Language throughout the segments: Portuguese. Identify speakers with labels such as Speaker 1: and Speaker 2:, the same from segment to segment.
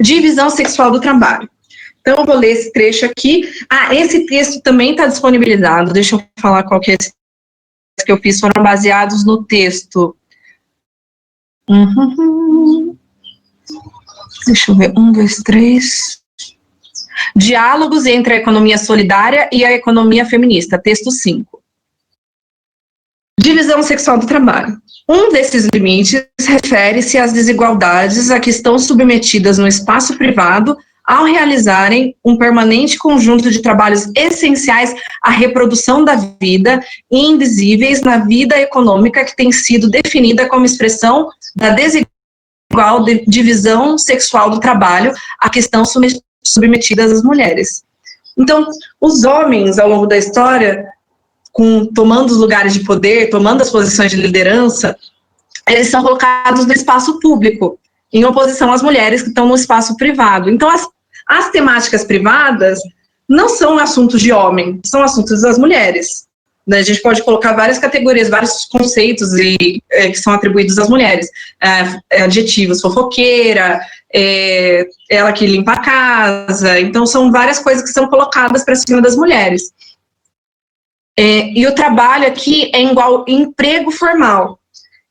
Speaker 1: Divisão sexual do trabalho. Então, eu vou ler esse trecho aqui. Esse texto também está disponibilizado. Deixa eu falar qual que é esse texto que eu fiz. Foram baseados no texto. Deixa eu ver. 1, 2, 3. Diálogos entre a economia solidária e a economia feminista. Texto 5. Divisão sexual do trabalho. Um desses limites refere-se às desigualdades a que estão submetidas no espaço privado ao realizarem um permanente conjunto de trabalhos essenciais à reprodução da vida e invisíveis na vida econômica que tem sido definida como expressão da desigual divisão sexual do trabalho a que estão submetidas as mulheres. Então, os homens, ao longo da história, tomando os lugares de poder, tomando as posições de liderança, eles são colocados no espaço público, em oposição às mulheres que estão no espaço privado. Então, as temáticas privadas não são assuntos de homem, são assuntos das mulheres. A gente pode colocar várias categorias, vários conceitos que são atribuídos às mulheres. Adjetivos, fofoqueira, ela que limpa a casa. Então, são várias coisas que são colocadas para cima das mulheres. E o trabalho aqui é igual emprego formal.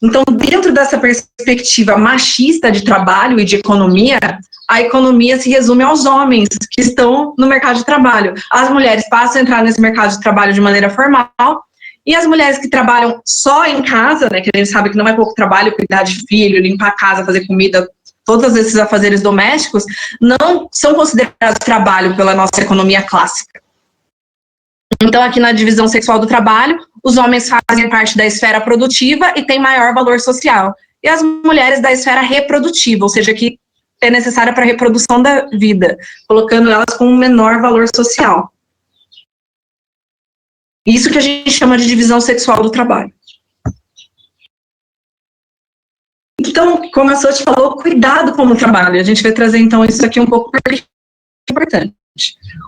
Speaker 1: Então, dentro dessa perspectiva machista de trabalho e de economia, a economia se resume aos homens que estão no mercado de trabalho. As mulheres passam a entrar nesse mercado de trabalho de maneira formal, e as mulheres que trabalham só em casa, né, que a gente sabe que não é pouco trabalho, cuidar de filho, limpar a casa, fazer comida, todos esses afazeres domésticos, não são considerados trabalho pela nossa economia clássica. Então, aqui na divisão sexual do trabalho, os homens fazem parte da esfera produtiva e têm maior valor social, e as mulheres da esfera reprodutiva, ou seja, que é necessária para a reprodução da vida, colocando elas com um menor valor social. Isso que a gente chama de divisão sexual do trabalho. Então, como a Sochi falou, cuidado com o trabalho. A gente vai trazer, então, isso aqui um pouco importante.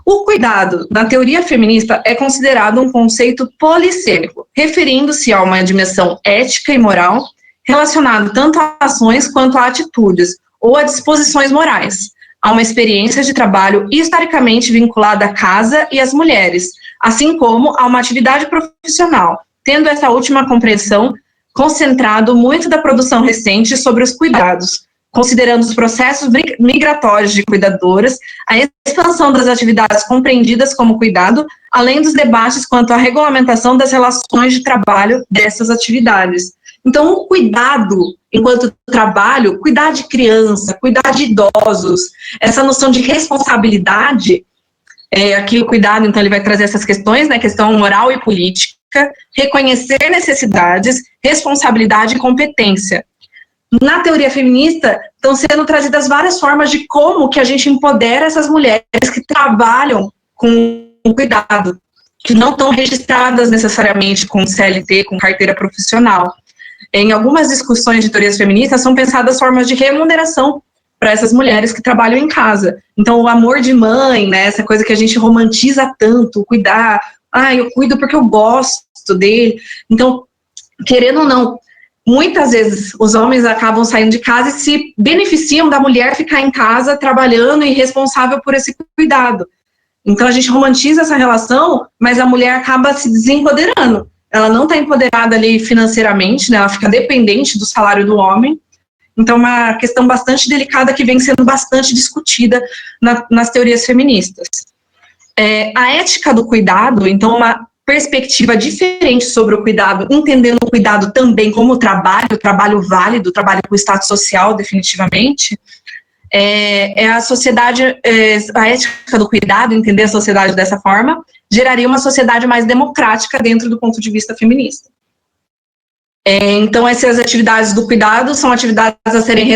Speaker 1: O cuidado, na teoria feminista, é considerado um conceito polissêmico, referindo-se a uma dimensão ética e moral relacionado tanto a ações quanto a atitudes ou a disposições morais, a uma experiência de trabalho historicamente vinculada à casa e às mulheres, assim como a uma atividade profissional, tendo essa última compreensão concentrado muito da produção recente sobre os cuidados, considerando os processos migratórios de cuidadoras, a expansão das atividades compreendidas como cuidado, além dos debates quanto à regulamentação das relações de trabalho dessas atividades. Então, o cuidado, enquanto trabalho, cuidar de criança, cuidar de idosos, essa noção de responsabilidade, aqui o cuidado, então, ele vai trazer essas questões, né, questão moral e política, reconhecer necessidades, responsabilidade e competência. Na teoria feminista, estão sendo trazidas várias formas de como que a gente empodera essas mulheres que trabalham com cuidado, que não estão registradas necessariamente com CLT, com carteira profissional. Em algumas discussões de teorias feministas, são pensadas formas de remuneração para essas mulheres que trabalham em casa. Então, o amor de mãe, né, essa coisa que a gente romantiza tanto, cuidar, eu cuido porque eu gosto dele. Então, querendo ou não, muitas vezes os homens acabam saindo de casa e se beneficiam da mulher ficar em casa trabalhando e responsável por esse cuidado. Então a gente romantiza essa relação, mas a mulher acaba se desempoderando. Ela não está empoderada ali financeiramente, né? Ela fica dependente do salário do homem. Então é uma questão bastante delicada que vem sendo bastante discutida nas teorias feministas. A ética do cuidado, então uma perspectiva diferente sobre o cuidado, entendendo o cuidado também como trabalho válido, trabalho com status social, definitivamente, a sociedade, a ética do cuidado, entender a sociedade dessa forma, geraria uma sociedade mais democrática dentro do ponto de vista feminista. Então, essas atividades do cuidado são atividades a serem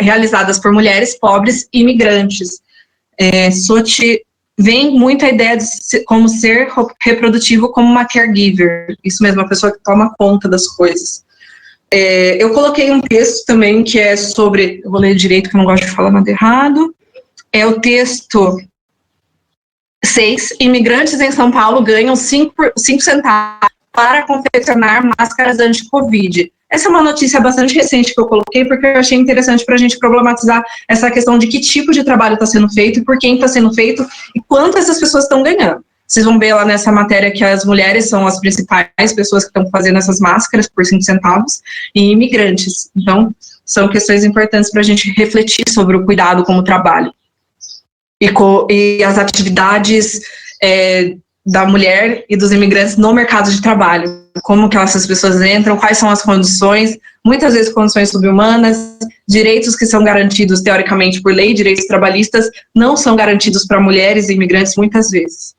Speaker 1: realizadas por mulheres pobres e imigrantes. Sochi vem muito a ideia de como ser reprodutivo como uma caregiver, isso mesmo, uma pessoa que toma conta das coisas. Eu coloquei um texto também que é sobre, eu vou ler direito que eu não gosto de falar nada errado, é o texto 6, imigrantes em São Paulo ganham 5 centavos para confeccionar máscaras anti-Covid. Essa é uma notícia bastante recente que eu coloquei, porque eu achei interessante para a gente problematizar essa questão de que tipo de trabalho está sendo feito e por quem está sendo feito e quanto essas pessoas estão ganhando. Vocês vão ver lá nessa matéria que as mulheres são as principais pessoas que estão fazendo essas máscaras por 5 centavos e imigrantes. Então, são questões importantes para a gente refletir sobre o cuidado como trabalho e as atividades da mulher e dos imigrantes no mercado de trabalho. Como que essas pessoas entram, quais são as condições, muitas vezes condições subhumanas, direitos que são garantidos teoricamente por lei, direitos trabalhistas, não são garantidos para mulheres e imigrantes muitas vezes.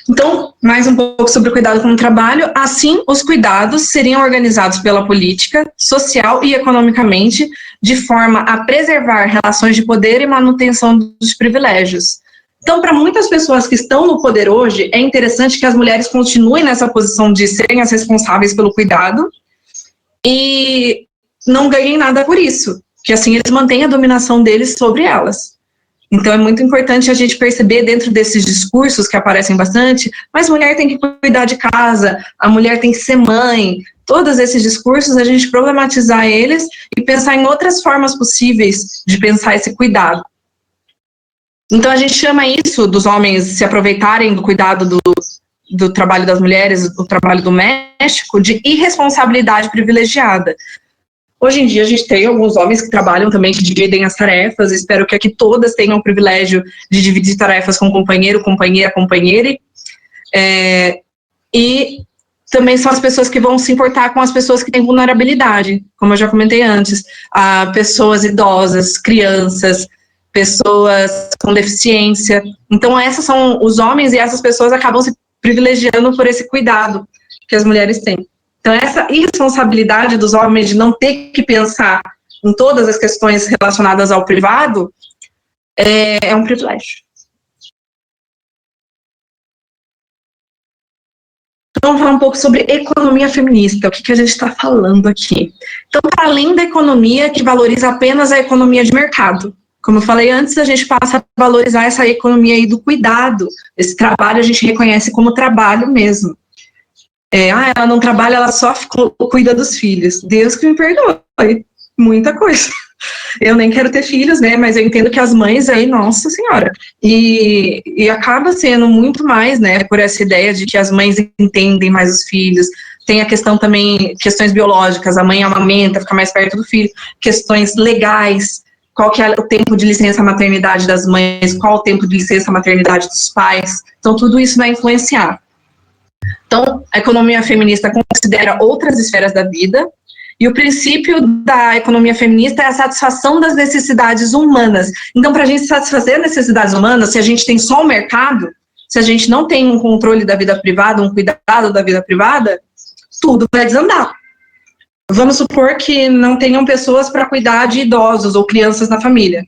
Speaker 1: Então, mais um pouco sobre o cuidado com o trabalho. Assim, os cuidados seriam organizados pela política, social e economicamente, de forma a preservar relações de poder e manutenção dos privilégios. Então, para muitas pessoas que estão no poder hoje, é interessante que as mulheres continuem nessa posição de serem as responsáveis pelo cuidado e não ganhem nada por isso, que assim eles mantêm a dominação deles sobre elas. Então, é muito importante a gente perceber dentro desses discursos que aparecem bastante, mas mulher tem que cuidar de casa, a mulher tem que ser mãe, todos esses discursos, a gente problematizar eles e pensar em outras formas possíveis de pensar esse cuidado. Então, a gente chama isso dos homens se aproveitarem do cuidado do trabalho das mulheres, do trabalho doméstico, de irresponsabilidade privilegiada. Hoje em dia, a gente tem alguns homens que trabalham também, que dividem as tarefas. Espero que aqui todas tenham o privilégio de dividir tarefas com companheiro, companheira, companheire. E também são as pessoas que vão se importar com as pessoas que têm vulnerabilidade, como eu já comentei antes. Pessoas idosas, crianças, pessoas com deficiência. Então, esses são os homens e essas pessoas acabam se privilegiando por esse cuidado que as mulheres têm. Então, essa irresponsabilidade dos homens de não ter que pensar em todas as questões relacionadas ao privado é um privilégio. Então, vamos falar um pouco sobre economia feminista, o que a gente está falando aqui. Então, para além da economia que valoriza apenas a economia de mercado, como eu falei antes, a gente passa a valorizar essa economia aí do cuidado. Esse trabalho a gente reconhece como trabalho mesmo. Ela não trabalha, ela só cuida dos filhos. Deus que me perdoe, muita coisa. Eu nem quero ter filhos, né, mas eu entendo que as mães aí, nossa senhora, e acaba sendo muito mais, né, por essa ideia de que as mães entendem mais os filhos. Tem a questão também, questões biológicas, a mãe amamenta, fica mais perto do filho, questões legais, qual que é o tempo de licença maternidade das mães, qual o tempo de licença maternidade dos pais, então tudo isso vai influenciar. Então, a economia feminista considera outras esferas da vida, e o princípio da economia feminista é a satisfação das necessidades humanas. Então, para a gente satisfazer as necessidades humanas, se a gente tem só o mercado, se a gente não tem um controle da vida privada, um cuidado da vida privada, tudo vai desandar. Vamos supor que não tenham pessoas para cuidar de idosos ou crianças na família.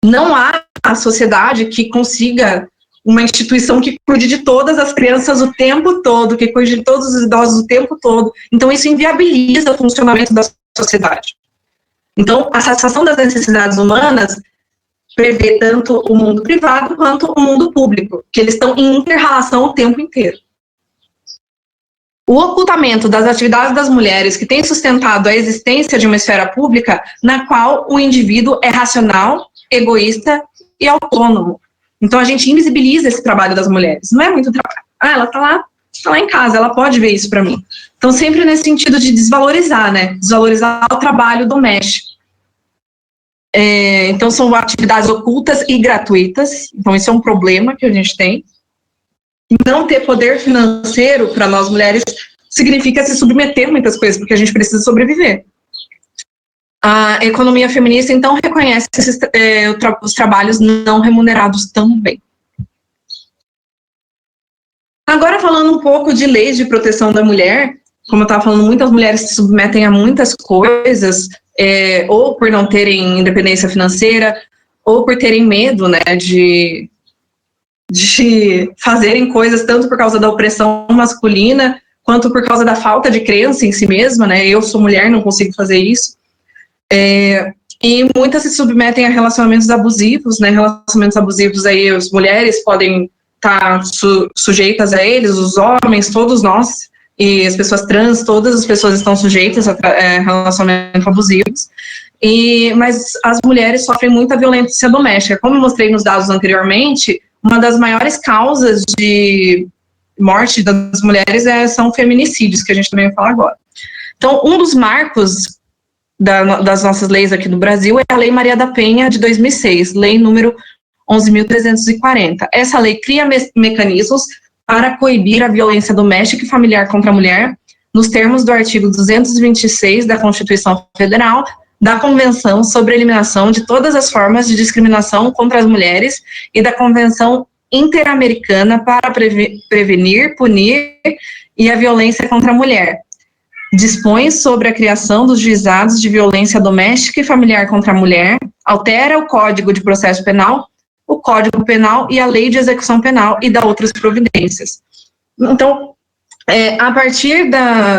Speaker 1: Não há a sociedade que consiga uma instituição que cuide de todas as crianças o tempo todo, que cuide de todos os idosos o tempo todo. Então, isso inviabiliza o funcionamento da sociedade. Então, a satisfação das necessidades humanas prevê tanto o mundo privado quanto o mundo público, que eles estão em inter-relação o tempo inteiro. O ocultamento das atividades das mulheres que tem sustentado a existência de uma esfera pública na qual o indivíduo é racional, egoísta e autônomo. Então, a gente invisibiliza esse trabalho das mulheres. Não é muito trabalho. Ela está lá em casa, ela pode ver isso para mim. Então, sempre nesse sentido de desvalorizar, né? Desvalorizar o trabalho doméstico. Então, são atividades ocultas e gratuitas. Então, isso é um problema que a gente tem. Não ter poder financeiro para nós mulheres significa se submeter a muitas coisas, porque a gente precisa sobreviver. A economia feminista, então, reconhece os trabalhos não remunerados também. Agora, falando um pouco de leis de proteção da mulher, como eu estava falando, muitas mulheres se submetem a muitas coisas, ou por não terem independência financeira, ou por terem medo, né, de fazerem coisas tanto por causa da opressão masculina, quanto por causa da falta de crença em si mesma, né, eu sou mulher, não consigo fazer isso. E muitas se submetem a relacionamentos abusivos, né? Relacionamentos abusivos aí, as mulheres podem estar sujeitas a eles, os homens, todos nós e as pessoas trans, todas as pessoas estão sujeitas a relacionamentos abusivos, mas as mulheres sofrem muita violência doméstica. Como eu mostrei nos dados anteriormente, uma das maiores causas de morte das mulheres são feminicídios, que a gente também vai falar agora. Então, um dos marcos das nossas leis aqui no Brasil é a Lei Maria da Penha, de 2006, lei número 11.340. Essa lei cria mecanismos para coibir a violência doméstica e familiar contra a mulher, nos termos do artigo 226 da Constituição Federal, da Convenção sobre a Eliminação de Todas as Formas de Discriminação contra as Mulheres e da Convenção Interamericana para Prevenir, Punir e a Violência contra a Mulher. Dispõe sobre a criação dos juizados de violência doméstica e familiar contra a mulher, altera o Código de Processo Penal, o Código Penal e a Lei de Execução Penal e dá outras providências. Então, a partir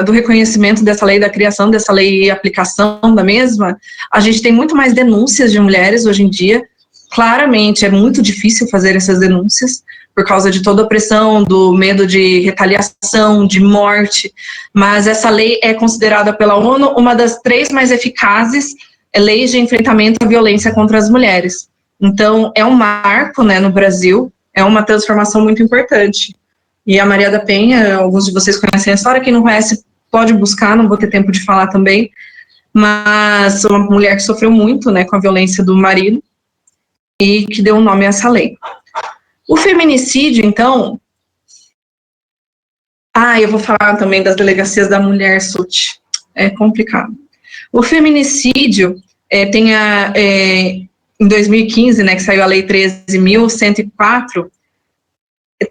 Speaker 1: do reconhecimento dessa lei, da criação dessa lei e aplicação da mesma, a gente tem muito mais denúncias de mulheres hoje em dia. Claramente, é muito difícil fazer essas denúncias, por causa de toda a pressão, do medo de retaliação, de morte, mas essa lei é considerada pela ONU uma das 3 mais eficazes leis de enfrentamento à violência contra as mulheres. Então, é um marco, né, no Brasil, é uma transformação muito importante. E a Maria da Penha, alguns de vocês conhecem a história, quem não conhece pode buscar, não vou ter tempo de falar também, mas uma mulher que sofreu muito, né, com a violência do marido e que deu nome a essa lei. O feminicídio, então... eu vou falar também das delegacias da mulher, SUT. É complicado. O feminicídio em 2015, né, que saiu a Lei 13.104,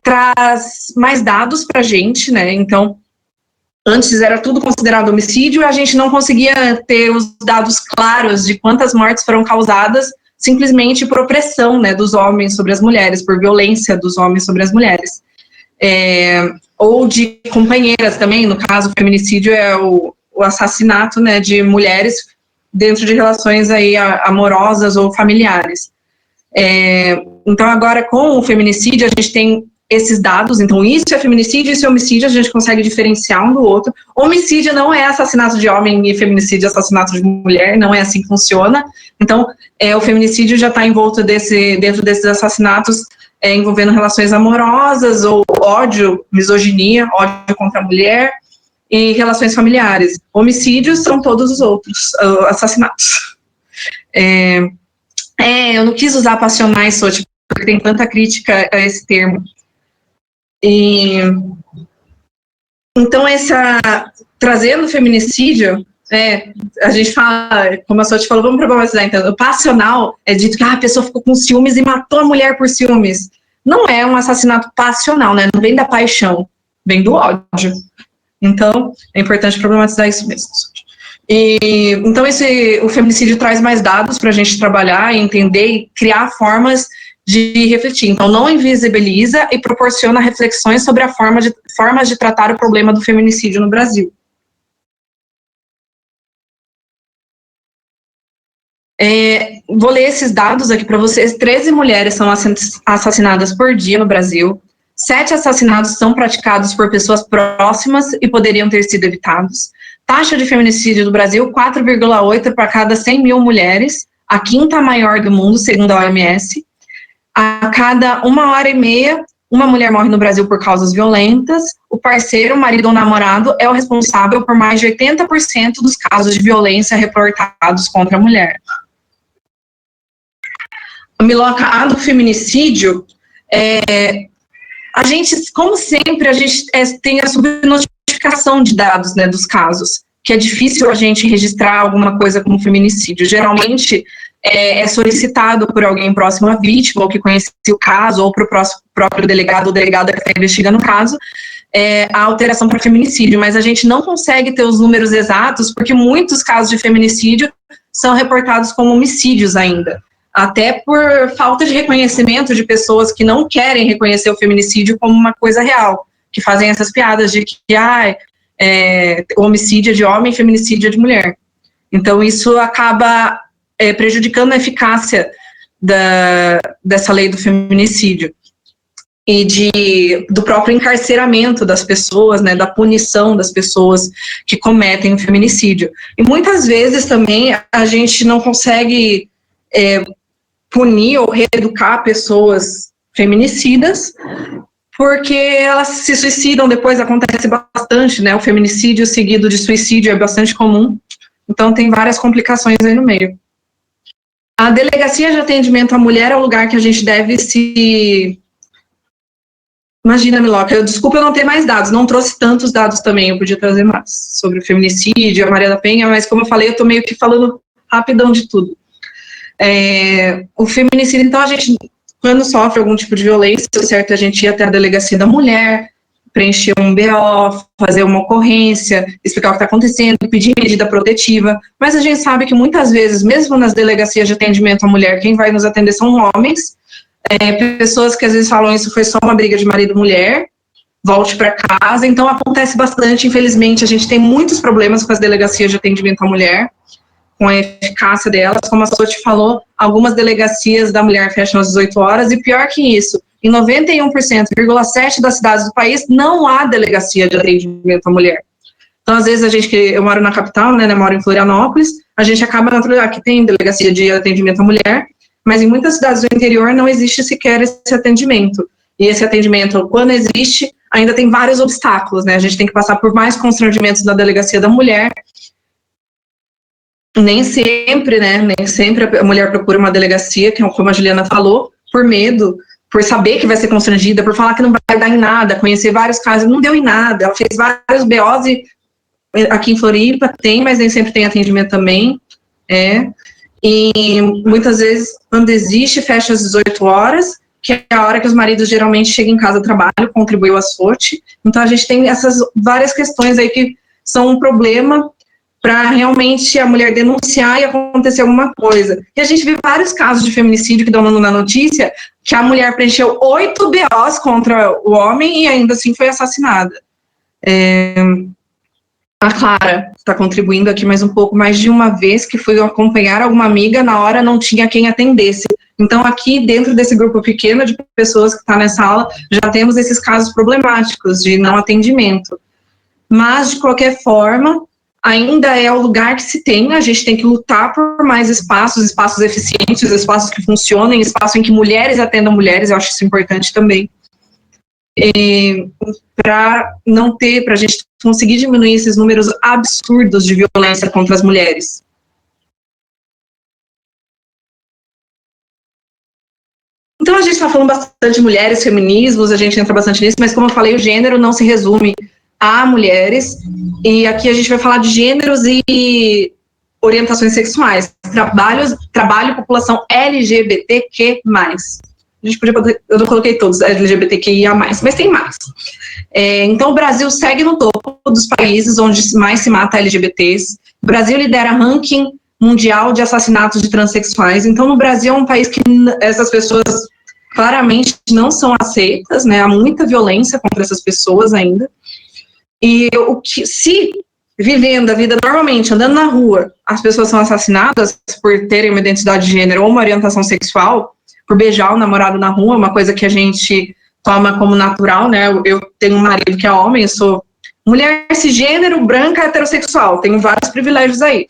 Speaker 1: traz mais dados para a gente, né? Então, antes era tudo considerado homicídio e a gente não conseguia ter os dados claros de quantas mortes foram causadas simplesmente por opressão, né, dos homens sobre as mulheres, por violência dos homens sobre as mulheres. Ou de companheiras também, no caso, o feminicídio é o assassinato, né, de mulheres dentro de relações aí amorosas ou familiares. Então, agora, com o feminicídio, a gente tem esses dados, então isso é feminicídio, isso é homicídio, a gente consegue diferenciar um do outro. Homicídio não é assassinato de homem e feminicídio é assassinato de mulher, não é assim que funciona. Então, o feminicídio já está envolto dentro desses assassinatos envolvendo relações amorosas ou ódio, misoginia, ódio contra a mulher e relações familiares. Homicídios são todos os outros assassinatos. Eu não quis usar passionais, porque tem tanta crítica a esse termo. Então, trazendo o feminicídio, a gente fala, como a Sochi falou, vamos problematizar, então, o passional é dito que a pessoa ficou com ciúmes e matou a mulher por ciúmes. Não é um assassinato passional, né? Não vem da paixão, vem do ódio. Então, é importante problematizar isso mesmo. Então, o feminicídio traz mais dados para a gente trabalhar, entender e criar formas de refletir. Então, não invisibiliza e proporciona reflexões sobre a formas de tratar o problema do feminicídio no Brasil. Vou ler esses dados aqui para vocês. 13 mulheres são assassinadas por dia no Brasil. 7 assassinatos são praticados por pessoas próximas e poderiam ter sido evitados. Taxa de feminicídio do Brasil, 4,8 para cada 100 mil mulheres, a 5ª maior do mundo, segundo a OMS. A cada 1h30, uma mulher morre no Brasil por causas violentas. O parceiro, o marido ou namorado, é o responsável por mais de 80% dos casos de violência reportados contra a mulher. Miloca, do feminicídio, a gente, como sempre, a gente tem a subnotificação de dados, né, dos casos, que é difícil a gente registrar alguma coisa como feminicídio. Geralmente, é solicitado por alguém próximo à vítima, ou que conhecia o caso, ou para o próprio delegado ou delegada que está investigando o caso, a alteração para feminicídio, mas a gente não consegue ter os números exatos, porque muitos casos de feminicídio são reportados como homicídios ainda, até por falta de reconhecimento de pessoas que não querem reconhecer o feminicídio como uma coisa real, que fazem essas piadas de que homicídio é de homem, feminicídio é de mulher. Então, isso acaba prejudicando a eficácia dessa lei do feminicídio. e do próprio encarceramento das pessoas, né, da punição das pessoas que cometem o feminicídio. E muitas vezes também a gente não consegue punir ou reeducar pessoas feminicidas, porque elas se suicidam depois, acontece bastante, né, o feminicídio seguido de suicídio é bastante comum, então tem várias complicações aí no meio. A delegacia de atendimento à mulher é o lugar que a gente deve se... Imagina, Miloca, desculpa eu não ter mais dados, não trouxe tantos dados também, eu podia trazer mais sobre o feminicídio, a Maria da Penha, mas como eu falei, eu estou meio que falando rapidão de tudo. O feminicídio, então, a gente, quando sofre algum tipo de violência, certo, a gente ia até a delegacia da mulher, preencher um BO, fazer uma ocorrência, explicar o que está acontecendo, pedir medida protetiva, mas a gente sabe que muitas vezes, mesmo nas delegacias de atendimento à mulher, quem vai nos atender são homens, pessoas que às vezes falam isso foi só uma briga de marido e mulher, volte para casa, então acontece bastante, infelizmente, a gente tem muitos problemas com as delegacias de atendimento à mulher, com a eficácia delas, como a Sochi falou, algumas delegacias da mulher fecham às 18 horas, e pior que isso, em 91,7% das cidades do país não há delegacia de atendimento à mulher. Então, às vezes, eu moro na capital, né, moro em Florianópolis, a gente acaba na outro lugar que tem delegacia de atendimento à mulher, mas em muitas cidades do interior não existe sequer esse atendimento. E esse atendimento, quando existe, ainda tem vários obstáculos, né? A gente tem que passar por mais constrangimentos na delegacia da mulher. Nem sempre, né? Nem sempre a mulher procura uma delegacia, que, como a Juliana falou, por medo, por saber que vai ser constrangida, por falar que não vai dar em nada, conhecer vários casos, não deu em nada. Ela fez vários BOs e aqui em Floripa tem, mas nem sempre tem atendimento também. E muitas vezes, quando existe, fecha às 18 horas, que é a hora que os maridos geralmente chegam em casa do trabalho, contribuiu a sorte. Então, a gente tem essas várias questões aí que são um problema para realmente a mulher denunciar e acontecer alguma coisa. E a gente vê vários casos de feminicídio que dão na notícia, que a mulher preencheu 8 BOs contra o homem e ainda assim foi assassinada. A Clara está contribuindo aqui mais um pouco, mais de uma vez que foi acompanhar alguma amiga, na hora não tinha quem atendesse. Então, aqui dentro desse grupo pequeno de pessoas que está nessa aula, já temos esses casos problemáticos de não atendimento. Mas, de qualquer forma, ainda é o lugar que se tem, a gente tem que lutar por mais espaços eficientes, espaços que funcionem, espaços em que mulheres atendam mulheres, eu acho isso importante também. Para a gente conseguir diminuir esses números absurdos de violência contra as mulheres. Então, a gente está falando bastante de mulheres, feminismos, a gente entra bastante nisso, mas como eu falei, o gênero não se resume a mulheres, e aqui a gente vai falar de gêneros e orientações sexuais, trabalho população LGBTQ+. A gente eu não coloquei todos, LGBTQIA+, mas tem mais. Então, o Brasil segue no topo dos países onde mais se mata LGBTs. O Brasil lidera ranking mundial de assassinatos de transexuais. Então, no Brasil é um país que essas pessoas claramente não são aceitas, né? Há muita violência contra essas pessoas ainda. E se vivendo a vida normalmente, andando na rua, as pessoas são assassinadas por terem uma identidade de gênero ou uma orientação sexual, por beijar o namorado na rua, uma coisa que a gente toma como natural, né? Eu tenho um marido que é homem, eu sou mulher cisgênero, branca, heterossexual, tenho vários privilégios aí.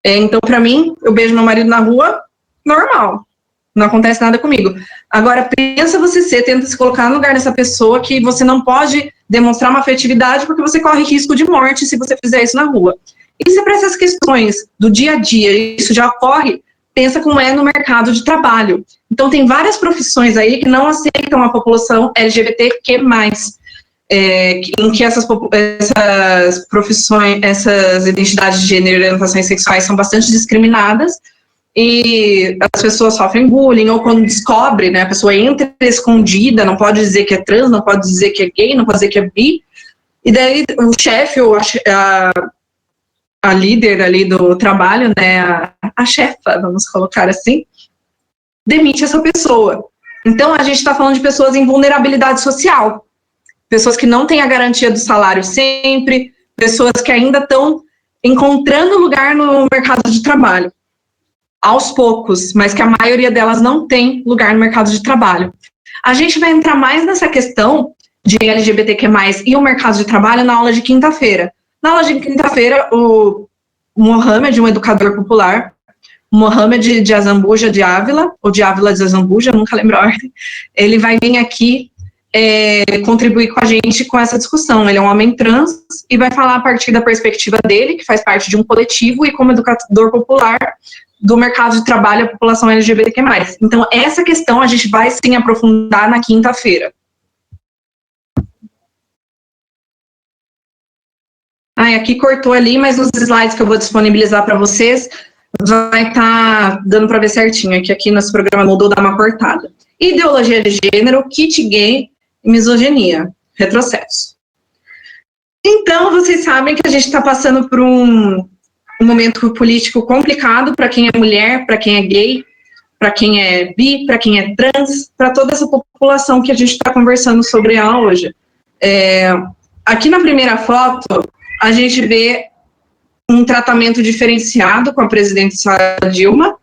Speaker 1: Então, para mim, eu beijo meu marido na rua, normal, não acontece nada comigo. Agora, pensa tenta se colocar no lugar dessa pessoa que você não pode demonstrar uma afetividade porque você corre risco de morte se você fizer isso na rua. E se para essas questões do dia a dia isso já ocorre, pensa como é no mercado de trabalho. Então, tem várias profissões aí que não aceitam a população LGBTQ+, em que essas profissões, essas identidades de gênero e orientações sexuais são bastante discriminadas, e as pessoas sofrem bullying, ou quando descobre, né, a pessoa entra escondida, não pode dizer que é trans, não pode dizer que é gay, não pode dizer que é bi, e daí o chefe, ou a líder ali do trabalho, né, a chefa, vamos colocar assim, demite essa pessoa. Então, a gente está falando de pessoas em vulnerabilidade social, pessoas que não têm a garantia do salário sempre, pessoas que ainda estão encontrando lugar no mercado de trabalho, aos poucos, mas que a maioria delas não tem lugar no mercado de trabalho. A gente vai entrar mais nessa questão de LGBTQ+, e o mercado de trabalho na aula de quinta-feira. Na aula de quinta-feira, o Mohamed, um educador popular, Mohamed de Azambuja de Ávila, ou de Ávila de Azambuja, nunca lembro a ordem, ele vai vir aqui contribuir com a gente com essa discussão. Ele é um homem trans e vai falar a partir da perspectiva dele, que faz parte de um coletivo, e como educador popular do mercado de trabalho, a população LGBTQ+. Então, essa questão a gente vai, sim, aprofundar na quinta-feira. Aqui cortou ali, mas nos slides que eu vou disponibilizar para vocês, vai estar dando para ver certinho, que aqui nosso programa mudou, dá uma cortada. Ideologia de gênero, kit gay e misoginia, retrocesso. Então, vocês sabem que a gente está passando por um momento político complicado para quem é mulher, para quem é gay, para quem é bi, para quem é trans, para toda essa população que a gente está conversando sobre ela hoje. Aqui na primeira foto, a gente vê um tratamento diferenciado com a presidente Dilma.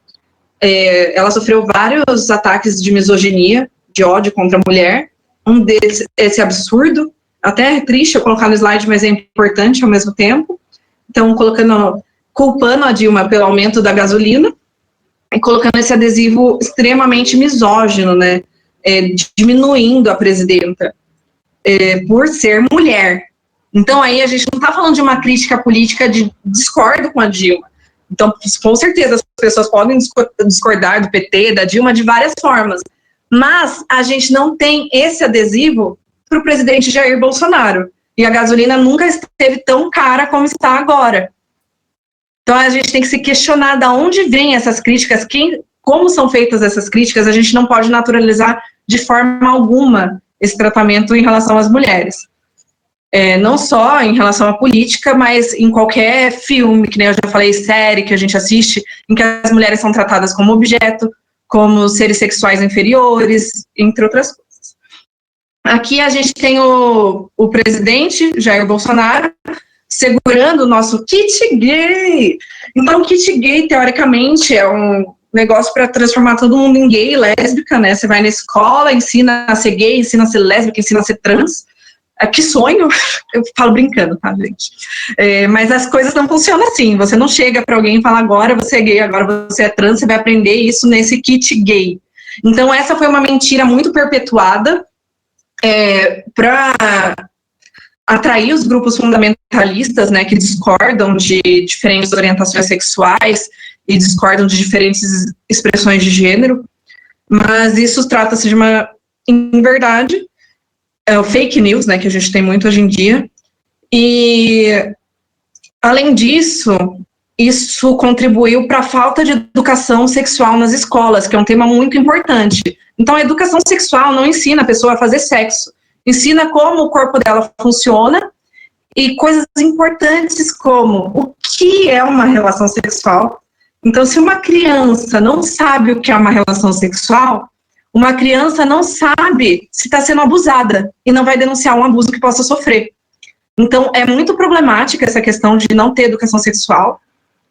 Speaker 1: Ela sofreu vários ataques de misoginia, de ódio contra a mulher. Um deles, esse absurdo, até é triste eu colocar no slide, mas é importante ao mesmo tempo. Então, culpando a Dilma pelo aumento da gasolina e colocando esse adesivo extremamente misógino, né, diminuindo a presidenta por ser mulher. Então, aí a gente não está falando de uma crítica política de discordo com a Dilma. Então, com certeza, as pessoas podem discordar do PT, da Dilma, de várias formas. Mas a gente não tem esse adesivo para o presidente Jair Bolsonaro. E a gasolina nunca esteve tão cara como está agora. Então, a gente tem que se questionar de onde vêm essas críticas, como são feitas essas críticas. A gente não pode naturalizar de forma alguma esse tratamento em relação às mulheres. Não só em relação à política, mas em qualquer filme, que nem eu já falei, série que a gente assiste, em que as mulheres são tratadas como objeto, como seres sexuais inferiores, entre outras coisas. Aqui a gente tem o presidente, Jair Bolsonaro, segurando o nosso kit gay. Então, o kit gay, teoricamente, é um negócio para transformar todo mundo em gay e lésbica, né? Você vai na escola, ensina a ser gay, ensina a ser lésbica, ensina a ser trans. Que sonho, eu falo brincando, tá, gente? Mas as coisas não funcionam assim. Você não chega para alguém e fala, agora você é gay, agora você é trans, você vai aprender isso nesse kit gay. Então, essa foi uma mentira muito perpetuada para atrair os grupos fundamentalistas, né, que discordam de diferentes orientações sexuais e discordam de diferentes expressões de gênero. Mas isso trata-se de uma inverdade. O fake news, né, que a gente tem muito hoje em dia, e, além disso, isso contribuiu para a falta de educação sexual nas escolas, que é um tema muito importante. Então, a educação sexual não ensina a pessoa a fazer sexo, ensina como o corpo dela funciona, e coisas importantes como o que é uma relação sexual. Então, se uma criança não sabe o que é uma relação sexual, uma criança não sabe se está sendo abusada e não vai denunciar um abuso que possa sofrer. Então, é muito problemática essa questão de não ter educação sexual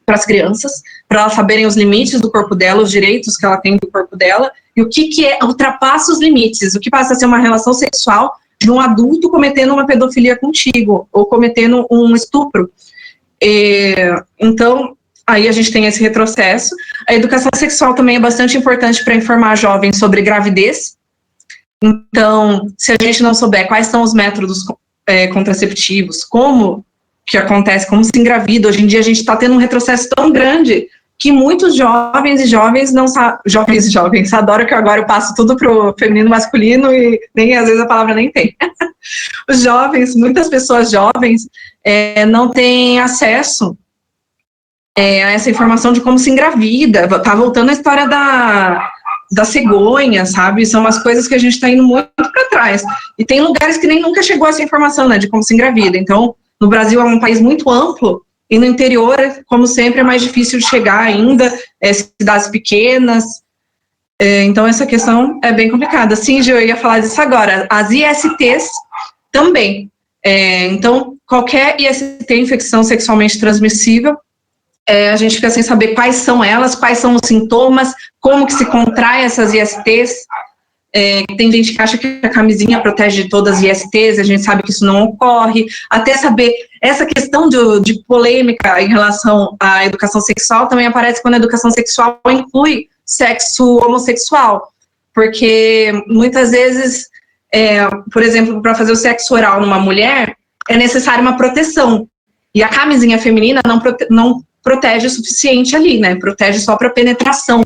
Speaker 1: para as crianças, para elas saberem os limites do corpo dela, os direitos que ela tem do corpo dela, e o que ultrapassa os limites, o que passa a ser uma relação sexual de um adulto cometendo uma pedofilia contigo, ou cometendo um estupro. Então, aí a gente tem esse retrocesso. A educação sexual também é bastante importante para informar jovens sobre gravidez. Então, se a gente não souber quais são os métodos contraceptivos, como que acontece, como se engravida, hoje em dia a gente está tendo um retrocesso tão grande que muitos jovens não sabem, jovens, adoram que agora eu passo tudo pro feminino masculino e nem às vezes a palavra nem tem. Os jovens, muitas pessoas jovens não têm acesso a essa informação de como se engravida. Tá voltando a história da cegonha, sabe? São umas coisas que a gente está indo muito para trás. E tem lugares que nem nunca chegou essa informação, né, de como se engravida. Então, no Brasil é um país muito amplo, e no interior, como sempre, é mais difícil de chegar ainda, cidades pequenas. Então, essa questão é bem complicada. Sim, Gil, eu ia falar disso agora. As ISTs também. Então, qualquer IST, infecção sexualmente transmissível, a gente fica sem saber quais são elas, quais são os sintomas, como que se contrai essas ISTs. Tem gente que acha que a camisinha protege de todas as ISTs, a gente sabe que isso não ocorre, até saber essa questão de polêmica em relação à educação sexual também aparece quando a educação sexual inclui sexo homossexual, porque muitas vezes, por exemplo, para fazer o sexo oral numa mulher, é necessária uma proteção, e a camisinha feminina não protege o suficiente ali, né, protege só para penetração.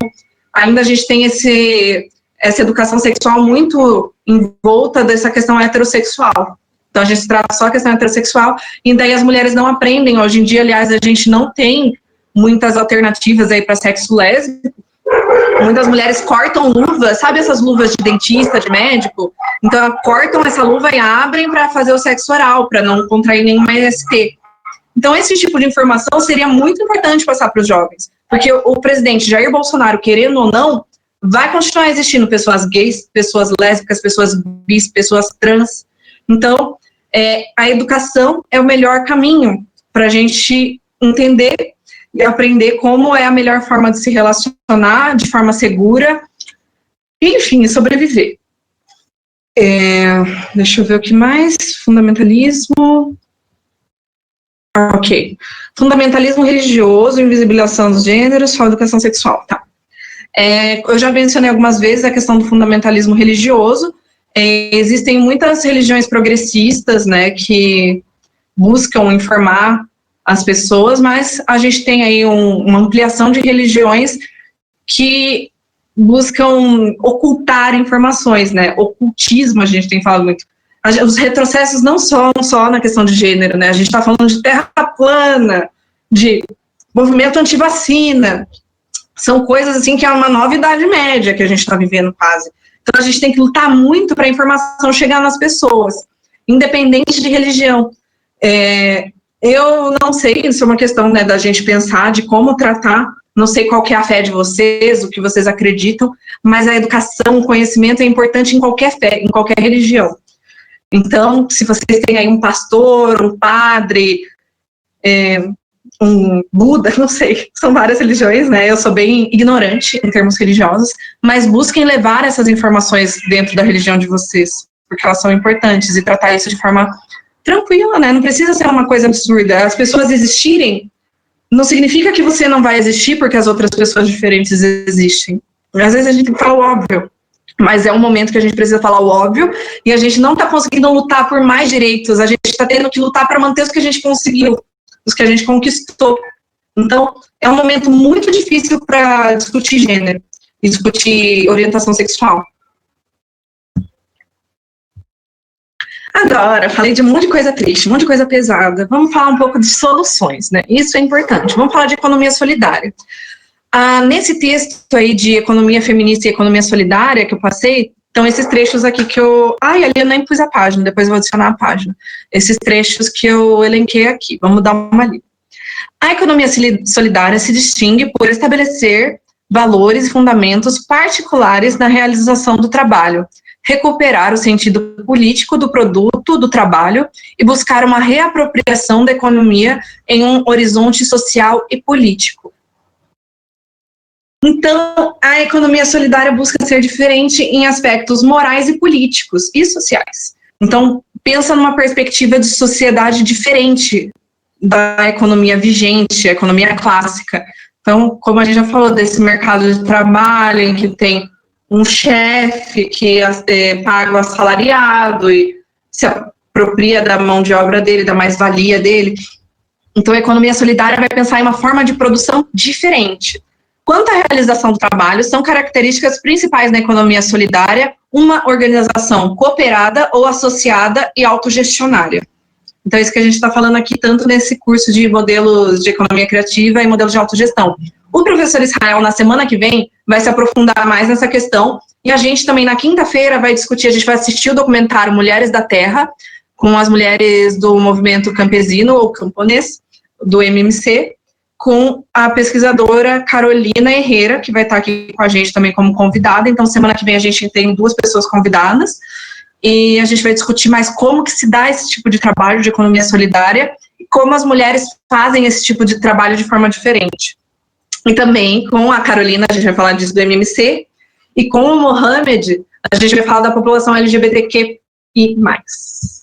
Speaker 1: Ainda a gente tem essa educação sexual muito envolta dessa questão heterossexual. Então, a gente trata só a questão heterossexual, e daí as mulheres não aprendem. Hoje em dia, aliás, a gente não tem muitas alternativas aí para sexo lésbico. Muitas mulheres cortam luvas, sabe essas luvas de dentista, de médico? Então, cortam essa luva e abrem para fazer o sexo oral, para não contrair nenhuma IST. Então, esse tipo de informação seria muito importante passar para os jovens, porque o presidente Jair Bolsonaro, querendo ou não, vai continuar existindo pessoas gays, pessoas lésbicas, pessoas bis, pessoas trans. Então, a educação é o melhor caminho para a gente entender e aprender como é a melhor forma de se relacionar de forma segura, e, enfim, sobreviver. Deixa eu ver o que mais. Fundamentalismo. Ok. Fundamentalismo religioso, invisibilização dos gêneros, só educação sexual. Tá. Eu já mencionei algumas vezes a questão do fundamentalismo religioso. Existem muitas religiões progressistas, né, que buscam informar as pessoas, mas a gente tem aí uma ampliação de religiões que buscam ocultar informações, né? Ocultismo, a gente tem falado muito. Os retrocessos não são só na questão de gênero, né? A gente está falando de terra plana, de movimento antivacina. São coisas assim que é uma nova idade média que a gente está vivendo quase. Então a gente tem que lutar muito para a informação chegar nas pessoas, independente de religião. Eu não sei, isso é uma questão, né, da gente pensar de como tratar, não sei qual que é a fé de vocês, o que vocês acreditam, mas a educação, o conhecimento é importante em qualquer fé, em qualquer religião. Então, se vocês têm aí um pastor, um padre, um Buda, não sei, são várias religiões, né? Eu sou bem ignorante em termos religiosos, mas busquem levar essas informações dentro da religião de vocês, porque elas são importantes, e tratar isso de forma tranquila, né? Não precisa ser uma coisa absurda. As pessoas existirem não significa que você não vai existir porque as outras pessoas diferentes existem. Às vezes a gente fala o óbvio, mas é um momento que a gente precisa falar o óbvio, e a gente não está conseguindo lutar por mais direitos, a gente está tendo que lutar para manter os que a gente conseguiu, os que a gente conquistou. Então, é um momento muito difícil para discutir gênero e discutir orientação sexual. Agora, falei de um monte de coisa triste, um monte de coisa pesada. Vamos falar um pouco de soluções, né? Isso é importante. Vamos falar de economia solidária. Nesse texto aí de economia feminista e economia solidária que eu passei, então esses trechos aqui que eu... ali eu nem pus a página, depois eu vou adicionar a página. Esses trechos que eu elenquei aqui, vamos dar uma lida. A economia solidária se distingue por estabelecer valores e fundamentos particulares na realização do trabalho, recuperar o sentido político do produto do trabalho e buscar uma reapropriação da economia em um horizonte social e político. Então, a economia solidária busca ser diferente em aspectos morais e políticos e sociais. Então, pensa numa perspectiva de sociedade diferente da economia vigente, a economia clássica. Então, como a gente já falou desse mercado de trabalho em que tem um chefe que paga o assalariado e se apropria da mão de obra dele, da mais-valia dele. Então, a economia solidária vai pensar em uma forma de produção diferente. Quanto à realização do trabalho, são características principais na economia solidária uma organização cooperada ou associada e autogestionária. Então, é isso que a gente está falando aqui, tanto nesse curso de modelos de economia criativa e modelos de autogestão. O professor Israel, na semana que vem, vai se aprofundar mais nessa questão, e a gente também, na quinta-feira, vai discutir, a gente vai assistir o documentário Mulheres da Terra, com as mulheres do movimento campesino, ou camponês, do MMC, com a pesquisadora Carolina Herrera, que vai estar aqui com a gente também como convidada. Então, semana que vem a gente tem 2 pessoas convidadas, e a gente vai discutir mais como que se dá esse tipo de trabalho de economia solidária, e como as mulheres fazem esse tipo de trabalho de forma diferente. E também com a Carolina, a gente vai falar disso do MMC, e com o Mohamed, A gente vai falar da população LGBTQ e mais.